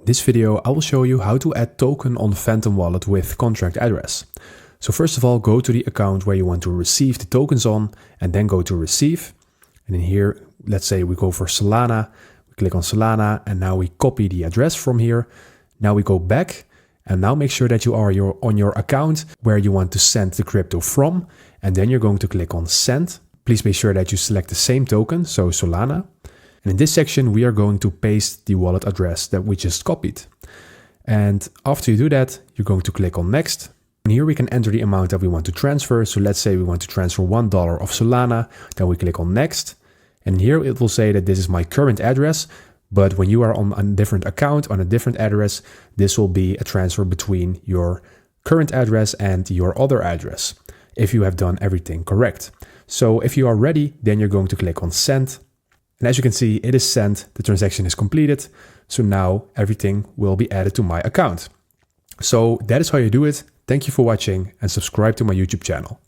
This video, I will show you how to add token on Phantom Wallet with contract address. So first of all, go to the account where you want to receive the tokens on and then go to receive. And in here, let's say we go for Solana, we click on Solana and now we copy the address from here. Now we go back and now make sure that you are on your account where you want to send the crypto from. And then you're going to click on send. Please make sure that you select the same token, so Solana. And in this section, we are going to paste the wallet address that we just copied. And after you do that, you're going to click on next. And here we can enter the amount that we want to transfer. So let's say we want to transfer $1 of Solana. Then we click on next. And here it will say that this is my current address. But when you are on a different account, on a different address, this will be a transfer between your current address and your other address, if you have done everything correct. So if you are ready, then you're going to click on send. And as you can see, it is sent, the transaction is completed. So now everything will be added to my account. So that is how you do it. Thank you for watching and subscribe to my YouTube channel.